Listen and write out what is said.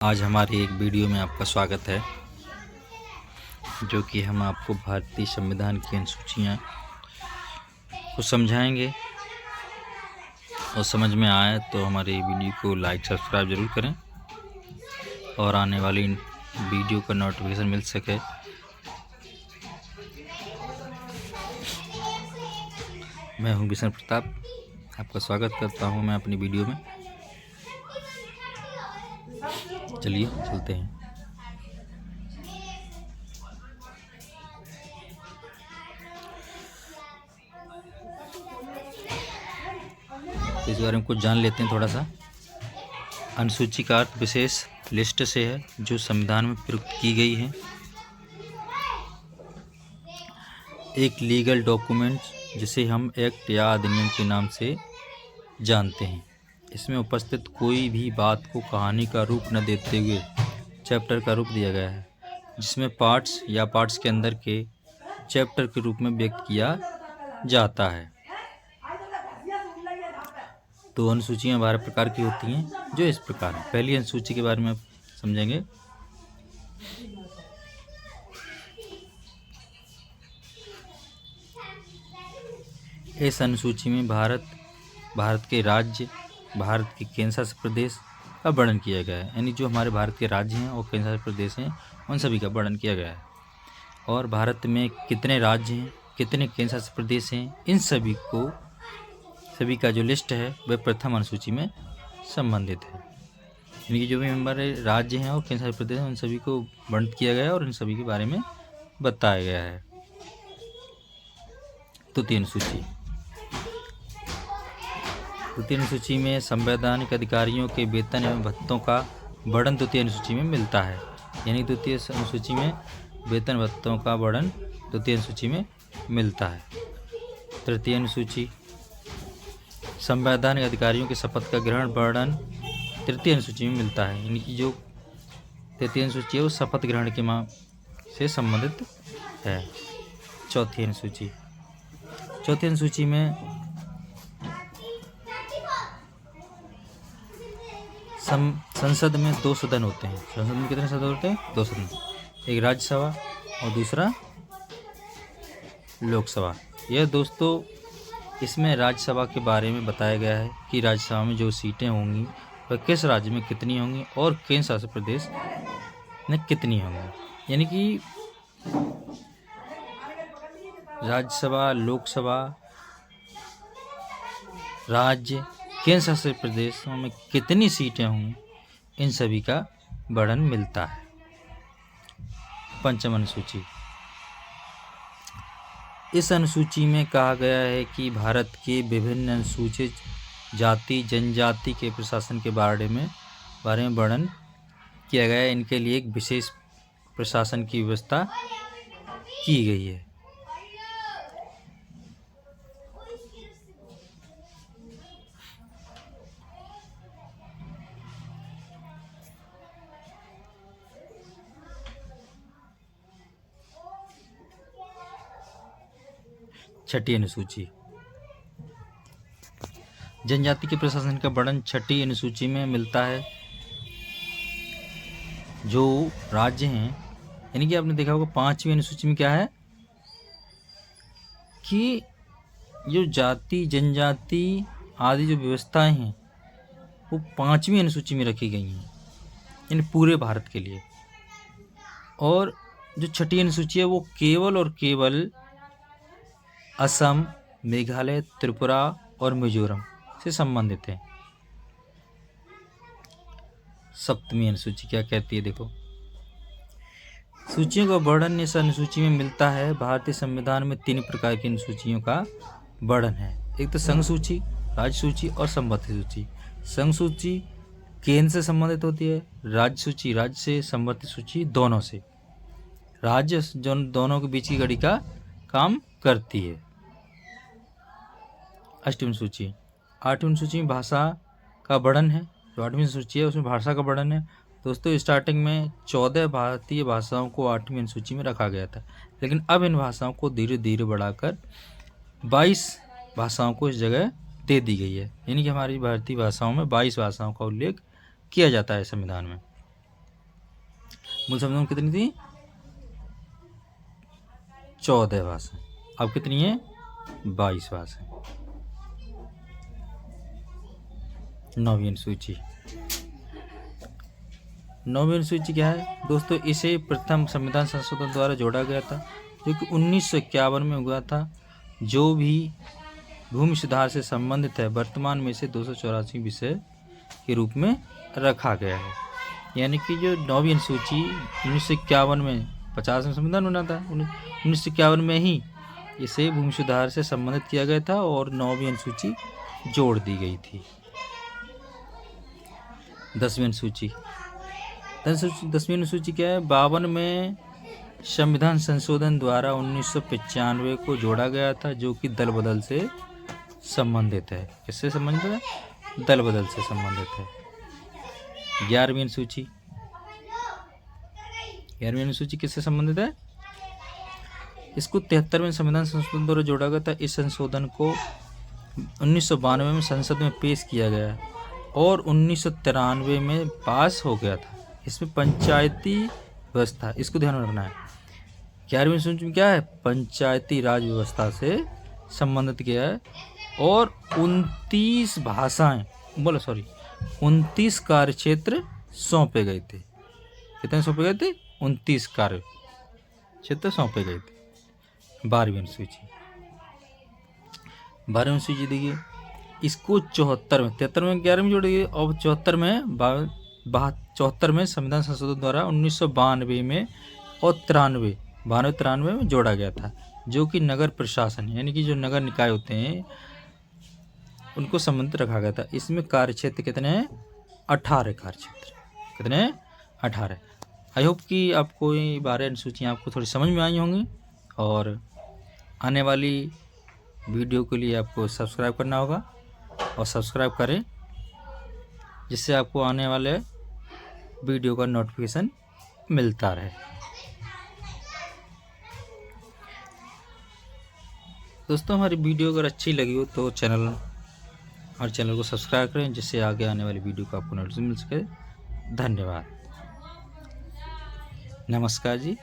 आज हमारी एक वीडियो में आपका स्वागत है, जो कि हम आपको भारतीय संविधान की अनुसूचियाँ को समझाएंगे। और समझ में आए तो हमारी वीडियो को लाइक सब्सक्राइब ज़रूर करें और आने वाली वीडियो का नोटिफिकेशन मिल सके। मैं हूं बिशन प्रताप, आपका स्वागत करता हूं मैं अपनी वीडियो में। चलिए चलते हैं। इस बारे में कुछ जान लेते हैं थोड़ा सा। अनुसूची का अर्थ विशेष लिस्ट से है जो संविधान में प्रयुक्त की गई है। एक लीगल डॉक्यूमेंट जिसे हम एक्ट या अधिनियम के नाम से जानते हैं। इसमें उपस्थित कोई भी बात को कहानी का रूप न देते हुए चैप्टर का रूप दिया गया है, जिसमें पार्ट्स या पार्ट्स के अंदर के चैप्टर के रूप में व्यक्त किया जाता है। तो अनुसूचियाँ 12 प्रकार की होती हैं, जो इस प्रकार हैं। पहली अनुसूची के बारे में समझेंगे। इस अनुसूची में भारत के राज्य, भारत के केंद्र शासित प्रदेश का वर्णन किया गया है। यानी जो हमारे भारत के राज्य हैं और केंद्र शासित प्रदेश हैं, उन सभी का वर्णन किया गया है। और भारत में कितने राज्य हैं, कितने केंद्र शासित प्रदेश हैं, इन सभी का जो लिस्ट है वह प्रथम अनुसूची में संबंधित है। यानी कि जो भी हमारे राज्य हैं और केंद्र शासित प्रदेश हैं, उन सभी को वर्णित किया गया है और इन सभी के बारे में बताया गया है। तृतीय अनुसूची। तृतीय अनुसूची में संवैधानिक अधिकारियों के वेतन एवं भत्तों का वर्णन तृतीय अनुसूची में मिलता है। यानी द्वितीय अनुसूची में वेतन भत्तों का वर्णन तृतीय अनुसूची में मिलता है। तृतीय अनुसूची। संवैधानिक अधिकारियों के शपथ का ग्रहण वर्णन तृतीय अनुसूची में मिलता है। यानी कि जो तृतीय अनुसूची है वो शपथ ग्रहण के से संबंधित है। चौथी अनुसूची। चौथी अनुसूची में संसद में 2 सदन होते हैं। संसद में कितने सदन होते हैं? 2 सदन। एक राज्यसभा और दूसरा लोकसभा। यह दोस्तों, इसमें राज्यसभा के बारे में बताया गया है कि राज्यसभा में जो सीटें होंगी वह किस राज्य में कितनी होंगी और केंद्र शासित प्रदेश में कितनी होंगी। यानी कि राज्यसभा, लोकसभा, राज्य, केंद्र शासित प्रदेशों में कितनी सीटें होंगी, इन सभी का वर्णन मिलता है। पंचम अनुसूची। इस अनुसूची में कहा गया है कि भारत के विभिन्न अनुसूचित जाति जनजाति के प्रशासन के बारे में वर्णन किया गया है। इनके लिए एक विशेष प्रशासन की व्यवस्था की गई है। छठी अनुसूची। जनजाति के प्रशासन का वर्णन छठी अनुसूची में मिलता है। जो राज्य हैं, यानी कि आपने देखा होगा 5वीं अनुसूची में क्या है कि जो जाति जनजाति आदि जो व्यवस्थाएं हैं वो 5वीं अनुसूची में रखी गई हैं, यानी पूरे भारत के लिए। और जो छठी अनुसूची है वो केवल और केवल असम, मेघालय, त्रिपुरा और मिजोरम से संबंधित है। सप्तमी अनुसूची क्या कहती है, देखो। सूचियों का वर्णन इस अनुसूची में मिलता है। भारतीय संविधान में 3 प्रकार की अनुसूचियों का वर्णन है। एक तो संघ सूची, राज्य सूची और संबद्ध सूची। संघ सूची केंद्र से संबंधित होती है, राज्य सूची राज्य से, संबद्ध सूची दोनों से। राज्य जो दोनों के बीच की कड़ी का काम करती है। अष्टमी सूची। 8वीं सूची में भाषा का वर्णन है। जो 8वीं सूची है उसमें भाषा का वर्णन है। दोस्तों, स्टार्टिंग में 14 भारतीय भाषाओं को 8वीं सूची में रखा गया था, लेकिन अब इन भाषाओं को धीरे धीरे बढ़ाकर 22 भाषाओं को इस जगह दे दी गई है। यानी कि हमारी भारतीय भाषाओं में 22 भाषाओं का उल्लेख किया जाता है संविधान में। मूल संविधान में कितनी थी? 14 भाषाएं। अब कितनी है? 22 भाषाएं। 9वीं अनुसूची। 9वीं अनुसूची क्या है दोस्तों? इसे प्रथम संविधान संशोधन द्वारा जोड़ा गया था, जो कि 1951 में हुआ था। जो भी भूमि सुधार से संबंधित है, वर्तमान में इसे 284 विषय के रूप में रखा गया है। यानी कि जो 9वीं अनुसूची 1951 में 50 में संविधान बना था, 1951 में ही इसे भूमि सुधार से संबंधित किया गया था और 9वीं अनुसूची जोड़ दी गई थी। 10वीं अनुसूची। 10वीं अनुसूची क्या है? 52 में संविधान संशोधन द्वारा 1995 को जोड़ा गया था, जो कि दल बदल से संबंधित है। किससे संबंधित है? दल बदल से संबंधित है। 11वीं अनुसूची। 11वीं अनुसूची किससे संबंधित है? इसको 73वें संविधान संशोधन द्वारा जोड़ा गया था। इस संशोधन को 1992 में संसद में पेश किया गया और 1993 में पास हो गया था। इसमें पंचायती व्यवस्था, इसको ध्यान में रखना है। 11वीं अनुसूची में क्या है? पंचायती राज व्यवस्था से संबंधित किया है और 29 भाषाएं 29 कार्य क्षेत्र सौंपे गए थे। कितने सौंपे गए थे? 29 कार्य क्षेत्र सौंपे गए थे। 12वीं अनुसूची। 12वीं अनुसूची देखिए, इसको 74 में 73 में 11 में जोड़ दिए और 74 में संविधान संशोधन द्वारा 1992 में और 93 में जोड़ा गया था, जो कि नगर प्रशासन यानी कि जो नगर निकाय होते हैं उनको संबंधित रखा गया था। इसमें कार्य क्षेत्र कितने हैं? 18 कार्य क्षेत्र। कितने हैं? 18। आई होप कि आपको ये 12 अनुसूचियाँ आपको थोड़ी समझ में आई होंगी और आने वाली वीडियो के लिए आपको सब्सक्राइब करना होगा और सब्सक्राइब करें, जिससे आपको आने वाले वीडियो का नोटिफिकेशन मिलता रहे। दोस्तों, हमारी वीडियो अगर अच्छी लगी हो तो चैनल को सब्सक्राइब करें, जिससे आगे आने वाली वीडियो का आपको नोटिफिकेशन मिल सके। धन्यवाद। नमस्कार जी।